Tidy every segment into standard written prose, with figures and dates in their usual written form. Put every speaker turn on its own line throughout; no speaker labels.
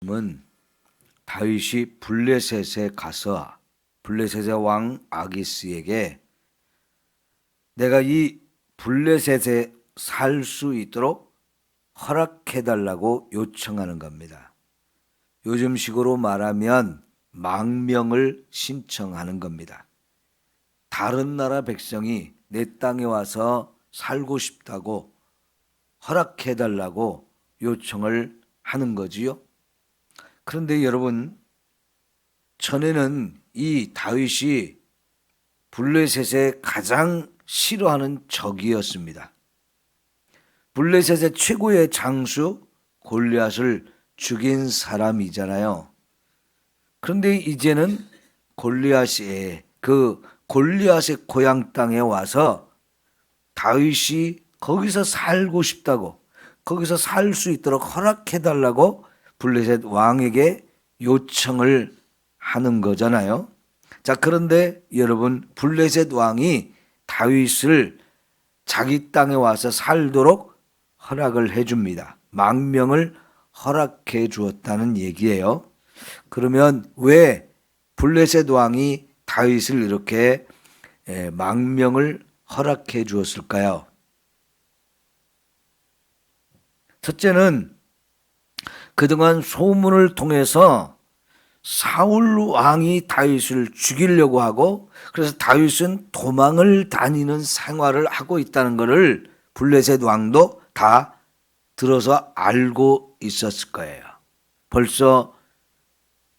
말씀은 다윗이 블레셋에 가서 블레셋의 왕 아기스에게 내가 이 블레셋에 살 수 있도록 허락해달라고 요청하는 겁니다. 요즘식으로 말하면 망명을 신청하는 겁니다. 다른 나라 백성이 내 땅에 와서 살고 싶다고 허락해달라고 요청을 하는 거지요. 그런데 여러분, 전에는 이 다윗이 블레셋의 가장 싫어하는 적이었습니다. 블레셋의 최고의 장수 골리앗을 죽인 사람이잖아요. 그런데 이제는 골리앗의 고향 땅에 와서 다윗이 거기서 살고 싶다고, 거기서 살 수 있도록 허락해달라고 블레셋 왕에게 요청을 하는 거잖아요. 자, 그런데 여러분, 블레셋 왕이 다윗을 자기 땅에 와서 살도록 허락을 해줍니다. 망명을 허락해 주었다는 얘기예요. 그러면 왜 블레셋 왕이 다윗을 이렇게 망명을 허락해 주었을까요? 첫째는 그동안 소문을 통해서 사울 왕이 다윗을 죽이려고 하고, 그래서 다윗은 도망을 다니는 생활을 하고 있다는 것을 블레셋 왕도 다 들어서 알고 있었을 거예요. 벌써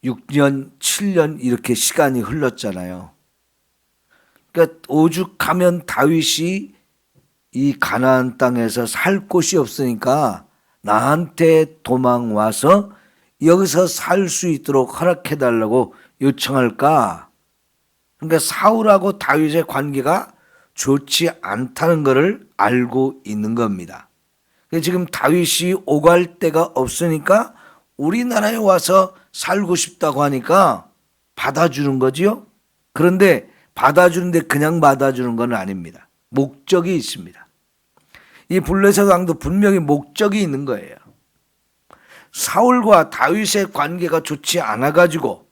6년, 7년 이렇게 시간이 흘렀잖아요. 그러니까 오죽하면 다윗이 이 가나안 땅에서 살 곳이 없으니까 나한테 도망 와서 여기서 살 수 있도록 허락해달라고 요청할까? 그러니까 사울하고 다윗의 관계가 좋지 않다는 것을 알고 있는 겁니다. 지금 다윗이 오갈 데가 없으니까 우리나라에 와서 살고 싶다고 하니까 받아주는 거지요. 그런데 받아주는데 그냥 받아주는 건 아닙니다. 목적이 있습니다. 이 블레셋 왕도 분명히 목적이 있는 거예요. 사울과 다윗의 관계가 좋지 않아가지고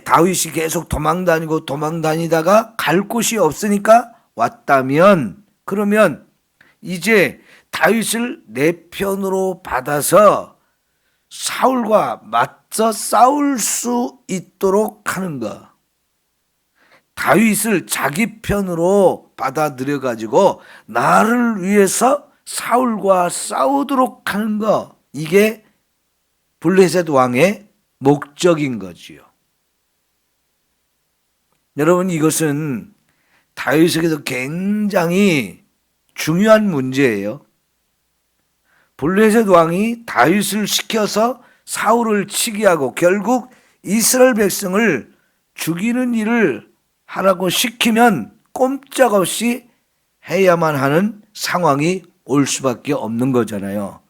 다윗이 계속 도망다니다가 갈 곳이 없으니까 왔다면, 그러면 이제 다윗을 내 편으로 받아서 사울과 맞서 싸울 수 있도록 하는 것, 다윗을 자기 편으로 받아들여 가지고 나를 위해서 사울과 싸우도록 하는 것, 이게 블레셋 왕의 목적인 거지요. 여러분, 이것은 다윗에게도 굉장히 중요한 문제예요. 블레셋 왕이 다윗을 시켜서 사울을 치게 하고 결국 이스라엘 백성을 죽이는 일을 하라고 시키면 꼼짝없이 해야만 하는 상황이 올 수밖에 없는 거잖아요.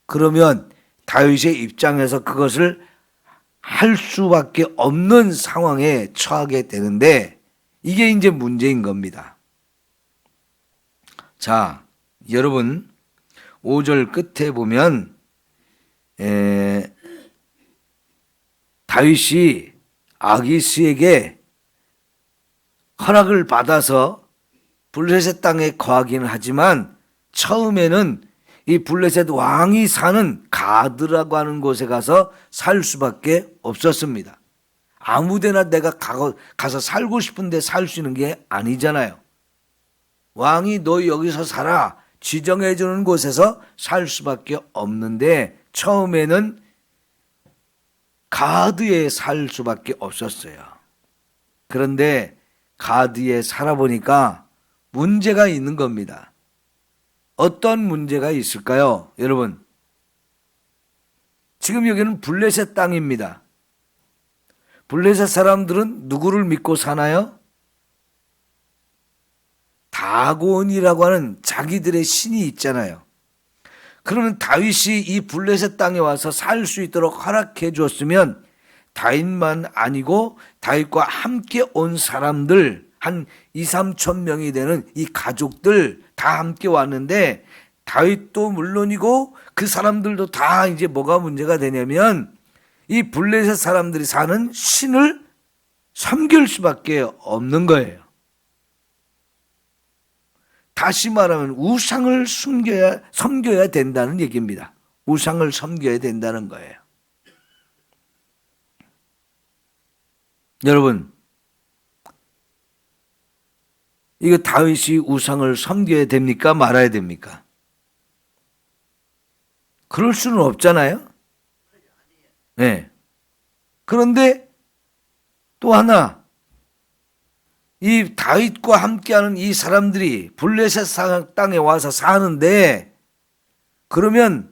그러면 다윗의 입장에서 그것을 할 수밖에 없는 상황에 처하게 되는데, 이게 이제 문제인 겁니다. 자, 여러분, 5절 끝에 보면 다윗이 아기스에게 허락을 받아서 블레셋 땅에 거하기는 하지만 처음에는 이 블레셋 왕이 사는 가드라고 하는 곳에 가서 살 수밖에 없었습니다. 아무데나 내가 가서 살고 싶은데 살 수 있는 게 아니잖아요. 왕이 너 여기서 살아 지정해 주는 곳에서 살 수밖에 없는데 처음에는 가드에 살 수밖에 없었어요. 그런데 가드에 살아보니까 문제가 있는 겁니다. 어떤 문제가 있을까요? 여러분, 지금 여기는 블레셋 땅입니다. 블레셋 사람들은 누구를 믿고 사나요? 다곤이라고 하는 자기들의 신이 있잖아요. 그러면 다윗이 이 블레셋 땅에 와서 살 수 있도록 허락해 줬으면 다윗만 아니고 다윗과 함께 온 사람들 한 2, 3천 명이 되는 이 가족들 다 함께 왔는데 다윗도 물론이고 그 사람들도 다 이제 뭐가 문제가 되냐면 이 블레셋 사람들이 사는 신을 섬길 수밖에 없는 거예요. 다시 말하면 우상을 섬겨야 된다는 얘기입니다. 우상을 섬겨야 된다는 거예요. 여러분, 이거 다윗이 우상을 섬겨야 됩니까? 말아야 됩니까? 그럴 수는 없잖아요. 네. 그런데 또 하나, 이 다윗과 함께하는 이 사람들이 블레셋 땅에 와서 사는데, 그러면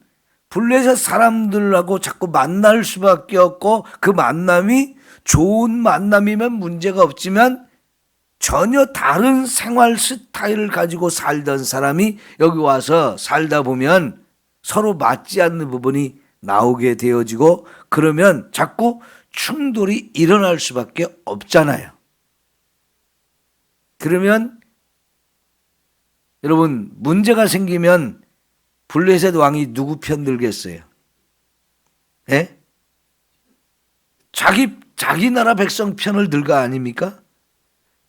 블레셋 사람들하고 자꾸 만날 수밖에 없고, 그 만남이 좋은 만남이면 문제가 없지만 전혀 다른 생활 스타일을 가지고 살던 사람이 여기 와서 살다 보면 서로 맞지 않는 부분이 나오게 되어지고, 그러면 자꾸 충돌이 일어날 수밖에 없잖아요. 그러면 여러분, 문제가 생기면 블레셋 왕이 누구 편 들겠어요? 예? 자기 나라 백성 편을 들 거 아닙니까?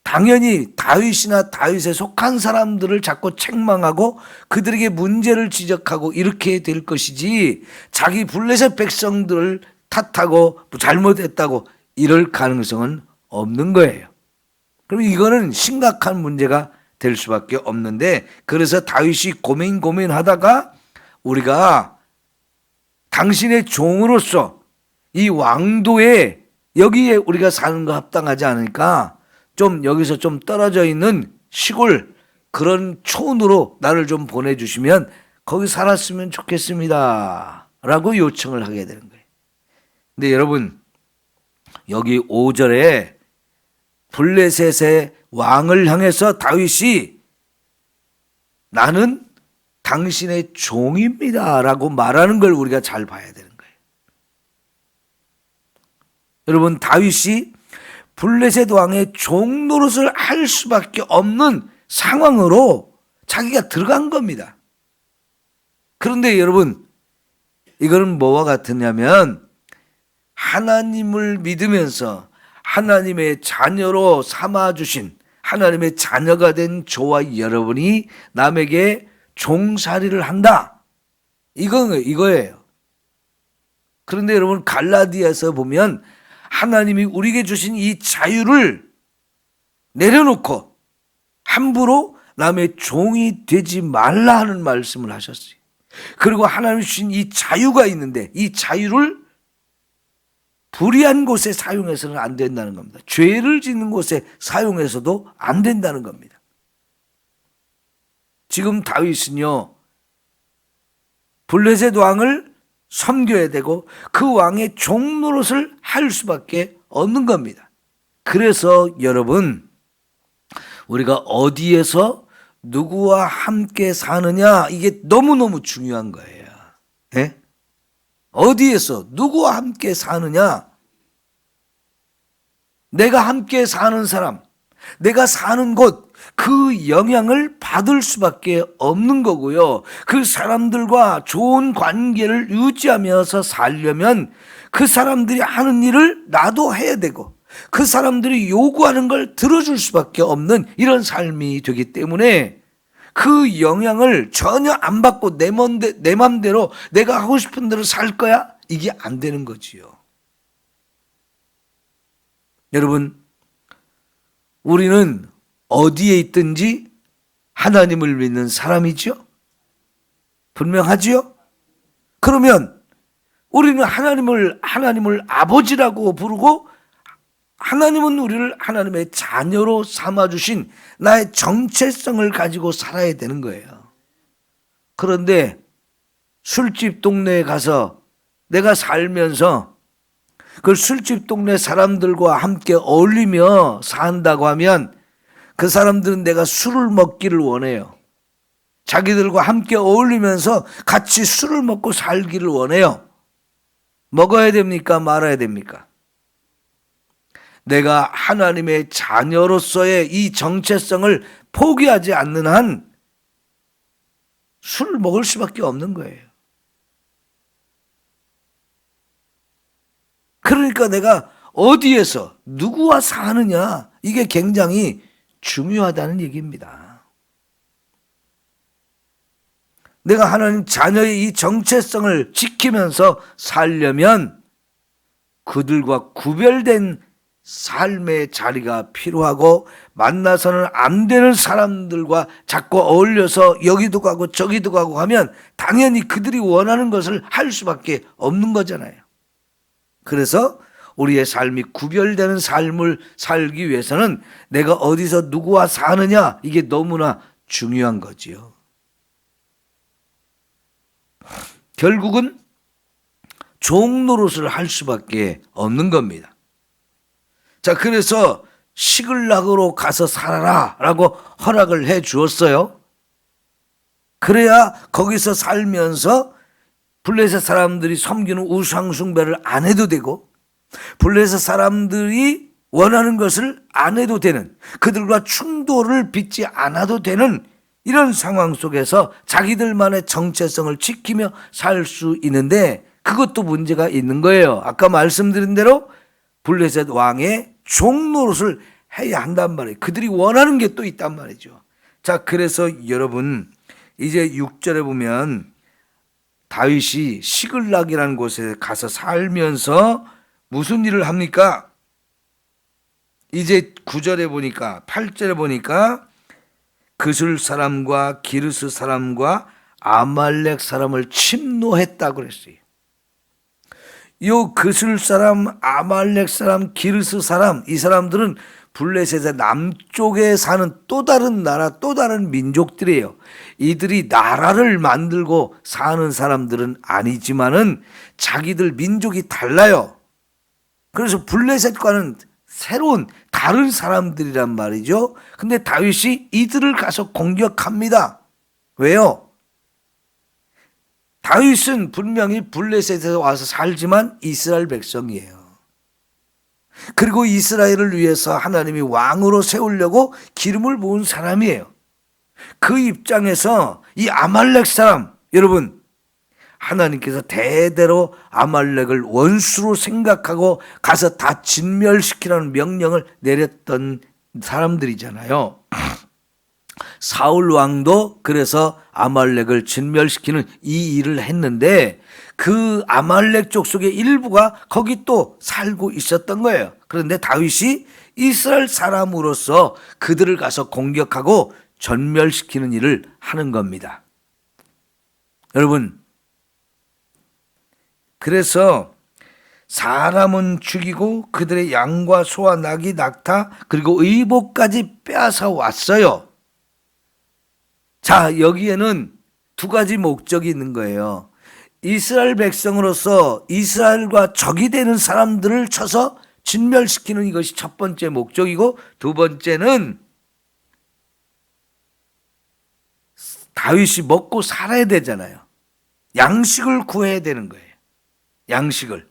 당연히 다윗이나 다윗에 속한 사람들을 자꾸 책망하고 그들에게 문제를 지적하고 이렇게 될 것이지, 자기 블레셋 백성들을 탓하고 잘못했다고 이럴 가능성은 없는 거예요. 그럼 이거는 심각한 문제가 될 수밖에 없는데, 그래서 다윗이 고민하다가 우리가 당신의 종으로서 이 왕도에 여기에 우리가 사는 거 합당하지 않으니까 좀 여기서 좀 떨어져 있는 시골 그런 촌으로 나를 좀 보내주시면 거기 살았으면 좋겠습니다 라고 요청을 하게 되는 거예요. 근데 여러분, 여기 5절에 블레셋의 왕을 향해서 다윗이 나는 당신의 종입니다 라고 말하는 걸 우리가 잘 봐야 되는 거예요. 여러분, 다윗이 블레셋 왕의 종 노릇을 할 수밖에 없는 상황으로 자기가 들어간 겁니다. 그런데 여러분, 이거는 뭐와 같으냐면 하나님을 믿으면서 하나님의 자녀로 삼아주신, 하나님의 자녀가 된 저와 여러분이 남에게 종살이를 한다, 이거예요. 그런데 여러분, 갈라디아서 보면 하나님이 우리에게 주신 이 자유를 내려놓고 함부로 남의 종이 되지 말라 하는 말씀을 하셨어요. 그리고 하나님이 주신 이 자유가 있는데 이 자유를 불의한 곳에 사용해서는 안 된다는 겁니다. 죄를 짓는 곳에 사용해서도 안 된다는 겁니다. 지금 다윗은요, 블레셋 왕을 섬겨야 되고 그 왕의 종 노릇을 할 수밖에 없는 겁니다. 그래서 여러분, 우리가 어디에서 누구와 함께 사느냐, 이게 너무너무 중요한 거예요. 예? 어디에서 누구와 함께 사느냐, 내가 함께 사는 사람, 내가 사는 곳, 그 영향을 받을 수밖에 없는 거고요. 그 사람들과 좋은 관계를 유지하면서 살려면 그 사람들이 하는 일을 나도 해야 되고 그 사람들이 요구하는 걸 들어줄 수밖에 없는 이런 삶이 되기 때문에 그 영향을 전혀 안 받고 내 맘대로 내가 하고 싶은 대로 살 거야? 이게 안 되는 거지요. 여러분, 우리는 어디에 있든지 하나님을 믿는 사람이죠? 분명하지요? 그러면 우리는 하나님을 아버지라고 부르고 하나님은 우리를 하나님의 자녀로 삼아주신 나의 정체성을 가지고 살아야 되는 거예요. 그런데 술집 동네에 가서 내가 살면서 그 술집 동네 사람들과 함께 어울리며 산다고 하면 그 사람들은 내가 술을 먹기를 원해요. 자기들과 함께 어울리면서 같이 술을 먹고 살기를 원해요. 먹어야 됩니까? 말아야 됩니까? 내가 하나님의 자녀로서의 이 정체성을 포기하지 않는 한 술 먹을 수밖에 없는 거예요. 그러니까 내가 어디에서 누구와 사느냐, 이게 굉장히 중요하다는 얘기입니다. 내가 하나님 자녀의 이 정체성을 지키면서 살려면 그들과 구별된 삶의 자리가 필요하고, 만나서는 안 되는 사람들과 자꾸 어울려서 여기도 가고 저기도 가고 하면 당연히 그들이 원하는 것을 할 수밖에 없는 거잖아요. 그래서 우리의 삶이 구별되는 삶을 살기 위해서는 내가 어디서 누구와 사느냐, 이게 너무나 중요한 거지요. 결국은 종 노릇을 할 수밖에 없는 겁니다. 자, 그래서 시글락으로 가서 살아라 라고 허락을 해 주었어요. 그래야 거기서 살면서 블레셋 사람들이 섬기는 우상 숭배를 안 해도 되고, 블레셋 사람들이 원하는 것을 안 해도 되는, 그들과 충돌을 빚지 않아도 되는 이런 상황 속에서 자기들만의 정체성을 지키며 살 수 있는데, 그것도 문제가 있는 거예요. 아까 말씀드린 대로 블레셋 왕의 종 노릇을 해야 한단 말이에요. 그들이 원하는 게 또 있단 말이죠. 자, 그래서 여러분, 이제 6절에 보면 다윗이 시글락이라는 곳에 가서 살면서 무슨 일을 합니까? 이제 9절에 보니까, 8절에 보니까 그술 사람과 기르스 사람과 아말렉 사람을 침노했다고 그랬어요. 요 그술 사람, 아말렉 사람, 기르스 사람, 이 사람들은 블레셋의 남쪽에 사는 또 다른 나라, 또 다른 민족들이에요. 이들이 나라를 만들고 사는 사람들은 아니지만은 자기들 민족이 달라요. 그래서 블레셋과는 새로운 다른 사람들이란 말이죠. 근데 다윗이 이들을 가서 공격합니다. 왜요? 다윗은 분명히 블레셋에서 와서 살지만 이스라엘 백성이에요. 그리고 이스라엘을 위해서 하나님이 왕으로 세우려고 기름을 부은 사람이에요. 그 입장에서 이 아말렉 사람, 여러분, 하나님께서 대대로 아말렉을 원수로 생각하고 가서 다 진멸시키라는 명령을 내렸던 사람들이잖아요. 사울 왕도 그래서 아말렉을 진멸시키는 이 일을 했는데, 그 아말렉 족속의 일부가 거기 또 살고 있었던 거예요. 그런데 다윗이 이스라엘 사람으로서 그들을 가서 공격하고 전멸시키는 일을 하는 겁니다. 여러분, 그래서 사람은 죽이고 그들의 양과 소와 나귀 낙타 그리고 의복까지 빼앗아 왔어요. 자, 여기에는 두 가지 목적이 있는 거예요. 이스라엘 백성으로서 이스라엘과 적이 되는 사람들을 쳐서 진멸시키는 이것이 첫 번째 목적이고, 두 번째는 다윗이 먹고 살아야 되잖아요. 양식을 구해야 되는 거예요. 양식을.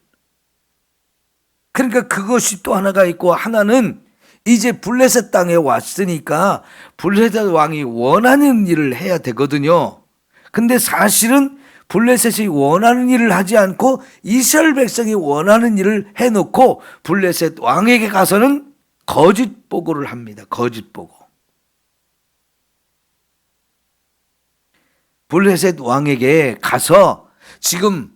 그러니까 그것이 또 하나가 있고, 하나는 이제 블레셋 땅에 왔으니까 블레셋 왕이 원하는 일을 해야 되거든요. 근데 사실은 블레셋이 원하는 일을 하지 않고 이스라엘 백성이 원하는 일을 해놓고 블레셋 왕에게 가서는 거짓 보고를 합니다. 거짓 보고. 블레셋 왕에게 가서 지금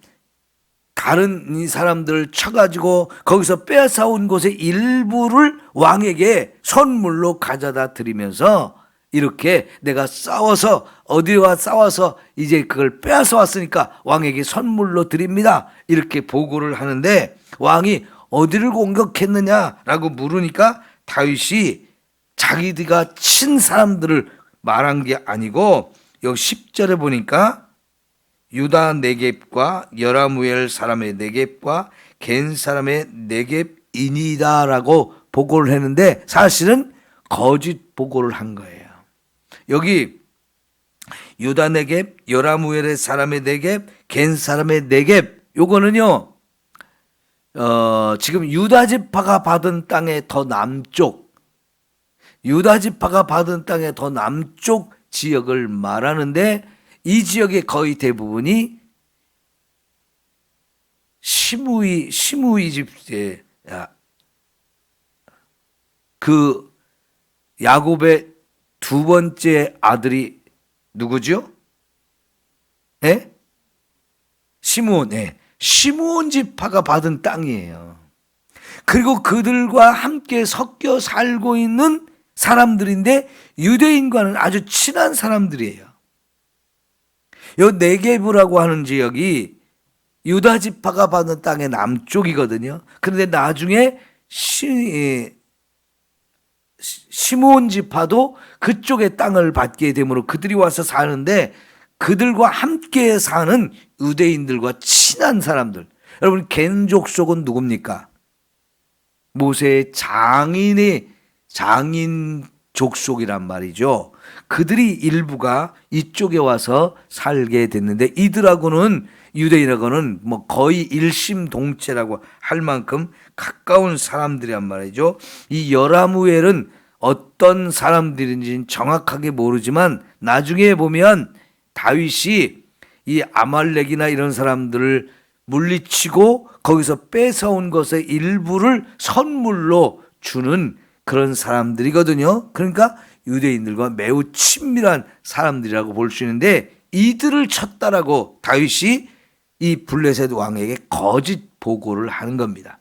다른 이 사람들을 쳐가지고 거기서 빼앗아온 곳의 일부를 왕에게 선물로 가져다 드리면서, 이렇게 내가 싸워서 어디와 싸워서 이제 그걸 빼앗아 왔으니까 왕에게 선물로 드립니다, 이렇게 보고를 하는데, 왕이 어디를 공격했느냐라고 물으니까 다윗이 자기가 친 사람들을 말한 게 아니고, 여기 10절에 보니까 유다 네겝과 여라무엘 사람의 네겝과 겐 사람의 네겝이니다라고 보고를 했는데, 사실은 거짓 보고를 한 거예요. 여기 유다 네겝, 여라무엘의 사람의 네겝, 겐 사람의 네겝, 요거는요 지금 유다 지파가 받은 땅의 더 남쪽, 유다 지파가 받은 땅의 더 남쪽 지역을 말하는데, 이 지역의 거의 대부분이 시므이 집에 그 야곱의 두 번째 아들이 누구죠? 예? 시므온. 예. 시므온 지파가 받은 땅이에요. 그리고 그들과 함께 섞여 살고 있는 사람들인데 유대인과는 아주 친한 사람들이에요. 요 네게브라고 하는 지역이 유다 지파가 받은 땅의 남쪽이거든요. 그런데 나중에 시므온 지파도 그쪽의 땅을 받게 되므로 그들이 와서 사는데 그들과 함께 사는 유대인들과 친한 사람들. 여러분, 겐 족속은 누굽니까? 모세의 장인 족속이란 말이죠. 그들이 일부가 이쪽에 와서 살게 됐는데 이들하고는 유대인하고는 뭐 거의 일심동체라고 할 만큼 가까운 사람들이란 말이죠. 이 여라무엘은 어떤 사람들인지는 정확하게 모르지만 나중에 보면 다윗이 이 아말렉이나 이런 사람들을 물리치고 거기서 뺏어온 것의 일부를 선물로 주는 그런 사람들이거든요. 그러니까 유대인들과 매우 친밀한 사람들이라고 볼 수 있는데 이들을 쳤다라고 다윗이 이 블레셋 왕에게 거짓 보고를 하는 겁니다.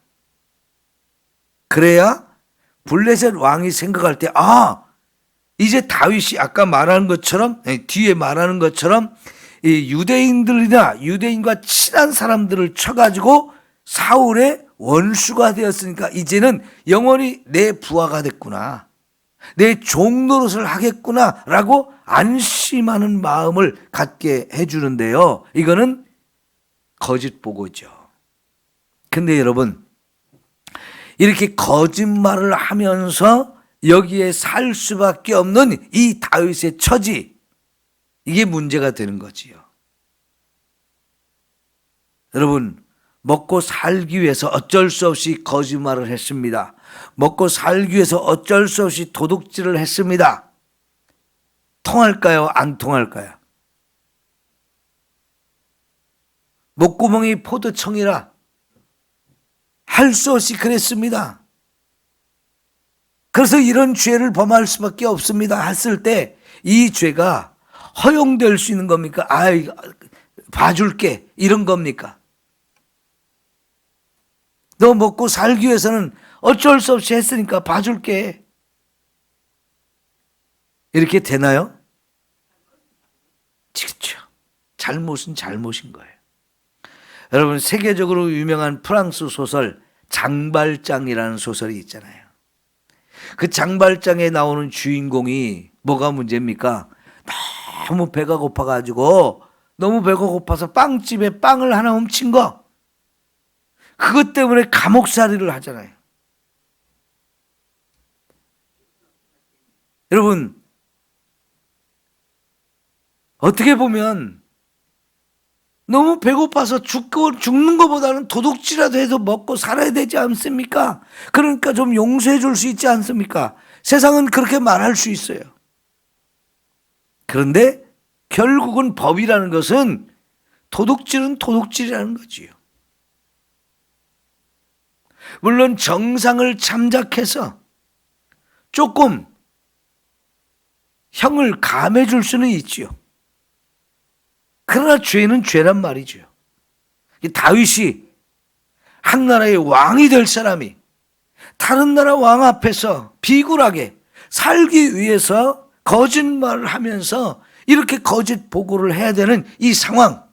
그래야 블레셋 왕이 생각할 때 이제 다윗이 아까 말하는 것처럼 뒤에 말하는 것처럼 이 유대인들이나 유대인과 친한 사람들을 쳐가지고 사울의 원수가 되었으니까 이제는 영원히 내 부하가 됐구나, 내 종 노릇을 하겠구나 라고 안심하는 마음을 갖게 해주는데요. 이거는 거짓 보고죠. 근데 여러분, 이렇게 거짓말을 하면서 여기에 살 수밖에 없는 이 다윗의 처지, 이게 문제가 되는 거지요. 여러분, 먹고 살기 위해서 어쩔 수 없이 거짓말을 했습니다. 먹고 살기 위해서 어쩔 수 없이 도둑질을 했습니다. 통할까요? 안 통할까요? 목구멍이 포도청이라 할 수 없이 그랬습니다. 그래서 이런 죄를 범할 수밖에 없습니다 했을 때 이 죄가 허용될 수 있는 겁니까? 봐줄게 이런 겁니까? 너 먹고 살기 위해서는 어쩔 수 없이 했으니까 봐줄게, 이렇게 되나요? 그렇죠. 잘못은 잘못인 거예요. 여러분, 세계적으로 유명한 프랑스 소설 장발장이라는 소설이 있잖아요. 그 장발장에 나오는 주인공이 뭐가 문제입니까? 너무 배가 고파가지고 너무 배가 고파서 빵집에 빵을 하나 훔친 거, 그것 때문에 감옥살이를 하잖아요. 여러분, 어떻게 보면 너무 배고파서 죽는 것보다는 도둑질이라도 해서 먹고 살아야 되지 않습니까? 그러니까 좀 용서해 줄 수 있지 않습니까? 세상은 그렇게 말할 수 있어요. 그런데 결국은 법이라는 것은 도둑질은 도둑질이라는 거지요. 물론 정상을 참작해서 조금 형을 감해 줄 수는 있지요. 그러나 죄는 죄란 말이죠. 다윗이 한 나라의 왕이 될 사람이 다른 나라 왕 앞에서 비굴하게 살기 위해서 거짓말을 하면서 이렇게 거짓 보고를 해야 되는 이 상황,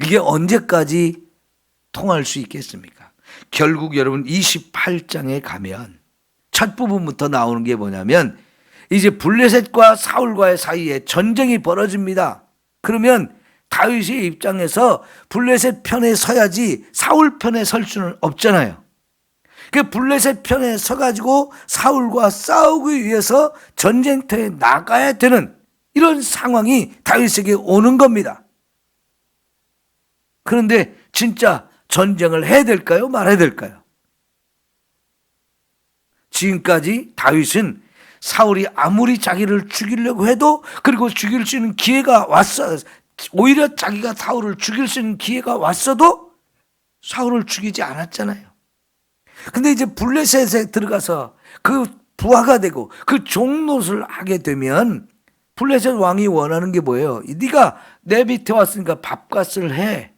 이게 언제까지 통할 수 있겠습니까? 결국 여러분 28장에 가면 첫 부분부터 나오는 게 뭐냐면 이제 블레셋과 사울과의 사이에 전쟁이 벌어집니다. 그러면 다윗의 입장에서 블레셋 편에 서야지 사울 편에 설 수는 없잖아요. 그 블레셋 편에 서가지고 사울과 싸우기 위해서 전쟁터에 나가야 되는 이런 상황이 다윗에게 오는 겁니다. 그런데 진짜 전쟁을 해야 될까요? 말아야 될까요? 지금까지 다윗은 사울이 아무리 자기를 죽이려고 해도, 그리고 죽일 수 있는 기회가 왔어, 오히려 자기가 사울을 죽일 수 있는 기회가 왔어도 사울을 죽이지 않았잖아요. 근데 이제 블레셋에 들어가서 그 부하가 되고 그 종노릇을 하게 되면 블레셋 왕이 원하는 게 뭐예요? 네가 내 밑에 왔으니까 밥값을 해.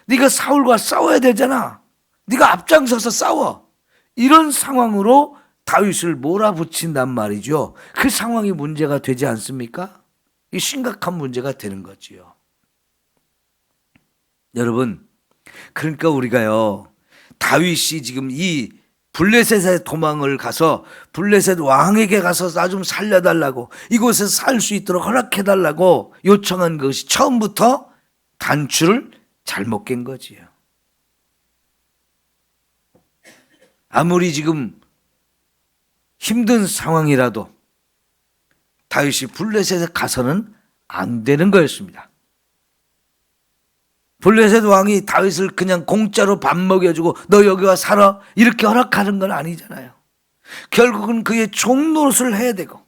네가 사울과 싸워야 되잖아. 네가 앞장서서 싸워. 이런 상황으로 다윗을 몰아붙인단 말이죠. 그 상황이 문제가 되지 않습니까? 이 심각한 문제가 되는 거지요. 여러분, 그러니까 우리가요, 다윗이 지금 이 블레셋에 도망을 가서 블레셋 왕에게 가서 나 좀 살려달라고, 이곳에서 살 수 있도록 허락해달라고 요청한 것이 처음부터 단추를 잘못 깬 거지요. 아무리 지금 힘든 상황이라도 다윗이 블레셋에 가서는 안 되는 거였습니다. 블레셋 왕이 다윗을 그냥 공짜로 밥 먹여주고 너 여기 와 살아 이렇게 허락하는 건 아니잖아요. 결국은 그의 종노릇을 해야 되고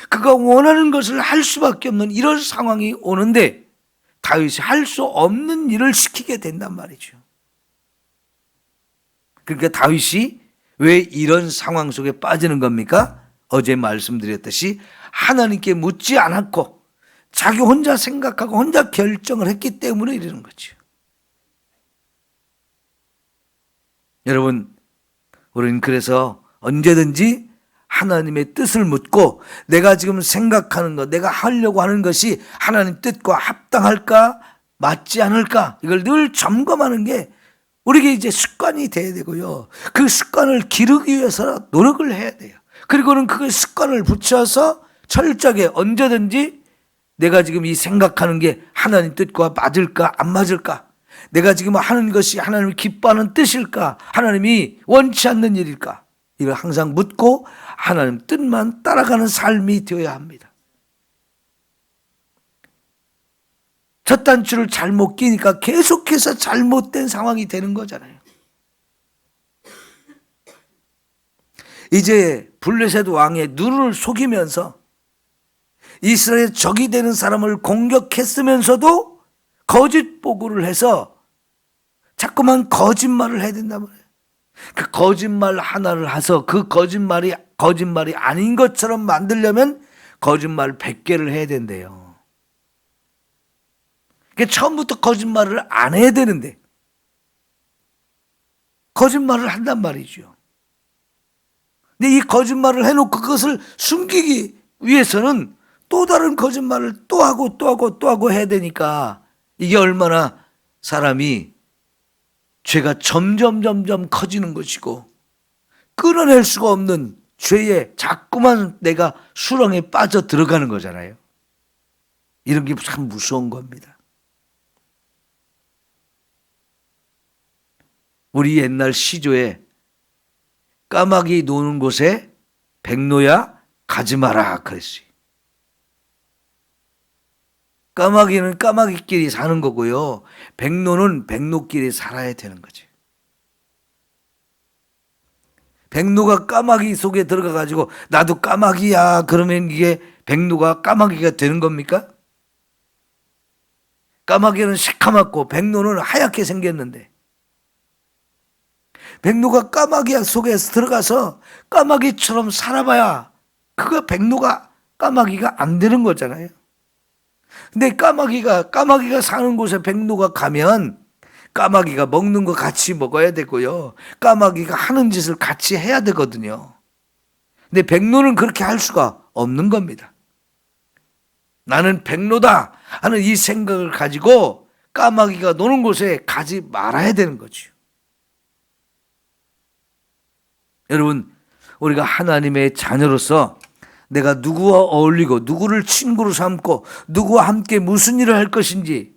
그가 원하는 것을 할 수밖에 없는 이런 상황이 오는데 다윗이 할 수 없는 일을 시키게 된단 말이죠. 그러니까 다윗이 왜 이런 상황 속에 빠지는 겁니까? 어제 말씀드렸듯이 하나님께 묻지 않았고 자기 혼자 생각하고 혼자 결정을 했기 때문에 이러는 거죠. 여러분, 우리는 그래서 언제든지 하나님의 뜻을 묻고 내가 지금 생각하는 것, 내가 하려고 하는 것이 하나님 뜻과 합당할까 맞지 않을까 이걸 늘 점검하는 게 우리에게 이제 습관이 돼야 되고요. 그 습관을 기르기 위해서 노력을 해야 돼요. 그리고는 그 습관을 붙여서 철저하게 언제든지 내가 지금 이 생각하는 게 하나님 뜻과 맞을까 안 맞을까, 내가 지금 하는 것이 하나님이 기뻐하는 뜻일까, 하나님이 원치 않는 일일까, 이걸 항상 묻고 하나님 뜻만 따라가는 삶이 되어야 합니다. 첫 단추를 잘못 끼니까 계속해서 잘못된 상황이 되는 거잖아요. 이제 블레셋 왕의 눈을 속이면서 이스라엘 적이 되는 사람을 공격했으면서도 거짓 보고를 해서 자꾸만 거짓말을 해야 된단 말이에요. 그 거짓말 하나를 해서 그 거짓말이 아닌 것처럼 만들려면 거짓말 100개를 해야 된대요. 그러니까 처음부터 거짓말을 안 해야 되는데 거짓말을 한단 말이죠. 근데 이 거짓말을 해놓고 그것을 숨기기 위해서는 또 다른 거짓말을 또 하고 또 하고 또 하고 해야 되니까 이게 얼마나 사람이 죄가 점점 커지는 것이고 끊어낼 수가 없는 죄에 자꾸만 내가 수렁에 빠져 들어가는 거잖아요. 이런 게 참 무서운 겁니다. 우리 옛날 시조에 까마귀 노는 곳에 백로야 가지 마라 그랬어요. 까마귀는 까마귀끼리 사는 거고요. 백로는 백로끼리 살아야 되는 거죠. 백로가 까마귀 속에 들어가 가지고 나도 까마귀야 그러면 이게 백로가 까마귀가 되는 겁니까? 까마귀는 시커멓고 백로는 하얗게 생겼는데 백로가 까마귀 속에서 들어가서 까마귀처럼 살아봐야 그거 백로가 까마귀가 안 되는 거잖아요. 근데 까마귀가 사는 곳에 백로가 가면 까마귀가 먹는 거 같이 먹어야 되고요. 까마귀가 하는 짓을 같이 해야 되거든요. 근데 백로는 그렇게 할 수가 없는 겁니다. 나는 백로다 하는 이 생각을 가지고 까마귀가 노는 곳에 가지 말아야 되는 거죠. 여러분, 우리가 하나님의 자녀로서 내가 누구와 어울리고 누구를 친구로 삼고 누구와 함께 무슨 일을 할 것인지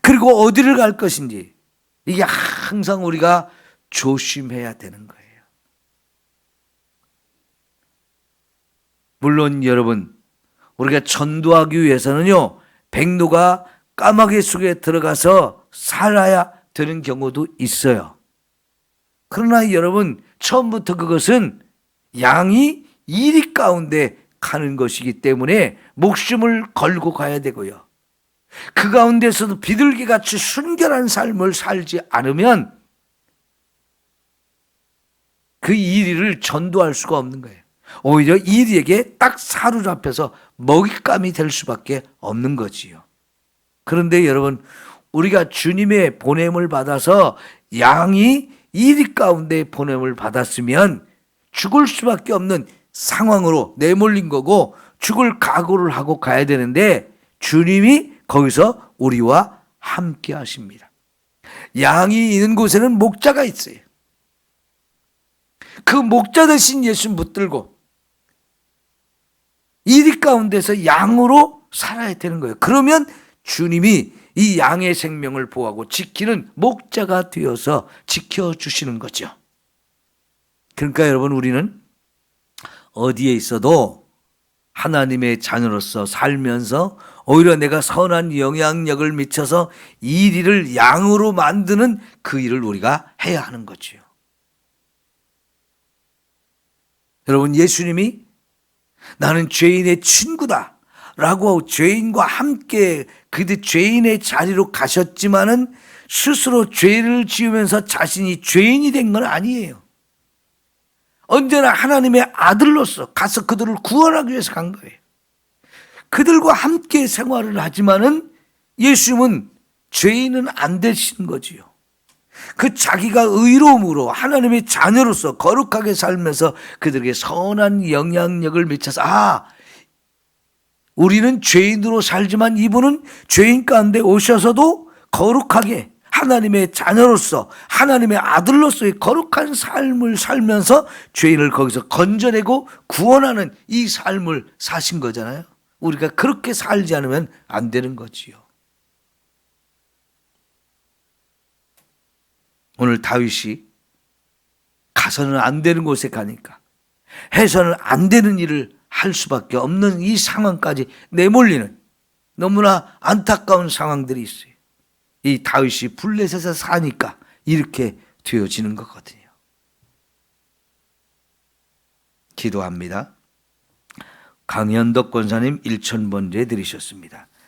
그리고 어디를 갈 것인지 이게 항상 우리가 조심해야 되는 거예요. 물론 여러분, 우리가 전도하기 위해서는요, 백로가 까마귀 속에 들어가서 살아야 되는 경우도 있어요. 그러나 여러분, 처음부터 그것은 양이 이리 가운데 가는 것이기 때문에 목숨을 걸고 가야 되고요. 그 가운데서도 비둘기같이 순결한 삶을 살지 않으면 그 이리를 전도할 수가 없는 거예요. 오히려 이리에게 딱 사로잡혀서 먹잇감이 될 수밖에 없는 거지요. 그런데 여러분, 우리가 주님의 보냄을 받아서 양이 이리 가운데 보냄을 받았으면 죽을 수밖에 없는 상황으로 내몰린 거고 죽을 각오를 하고 가야 되는데 주님이 거기서 우리와 함께 하십니다. 양이 있는 곳에는 목자가 있어요. 그 목자 대신 예수 붙들고 이리 가운데서 양으로 살아야 되는 거예요. 그러면 주님이 이 양의 생명을 보호하고 지키는 목자가 되어서 지켜주시는 거죠. 그러니까 여러분, 우리는 어디에 있어도 하나님의 자녀로서 살면서 오히려 내가 선한 영향력을 미쳐서 이 일을 양으로 만드는 그 일을 우리가 해야 하는 거죠. 여러분, 예수님이 나는 죄인의 친구다 라고 죄인과 함께 그들 죄인의 자리로 가셨지만은 스스로 죄를 지으면서 자신이 죄인이 된 건 아니에요. 언제나 하나님의 아들로서 가서 그들을 구원하기 위해서 간 거예요. 그들과 함께 생활을 하지만은 예수님은 죄인은 안 되시는 거지요. 그 자기가 의로움으로 하나님의 자녀로서 거룩하게 살면서 그들에게 선한 영향력을 미쳐서 우리는 죄인으로 살지만 이분은 죄인 가운데 오셔서도 거룩하게 하나님의 자녀로서 하나님의 아들로서의 거룩한 삶을 살면서 죄인을 거기서 건져내고 구원하는 이 삶을 사신 거잖아요. 우리가 그렇게 살지 않으면 안 되는 거지요. 오늘 다윗이 가서는 안 되는 곳에 가니까 해서는 안 되는 일을 할 수밖에 없는 이 상황까지 내몰리는 너무나 안타까운 상황들이 있어요. 이 다윗이 블레셋에서 사니까 이렇게 되어지는 거거든요. 기도합니다. 강현덕 권사님 1000번째 드리셨습니다.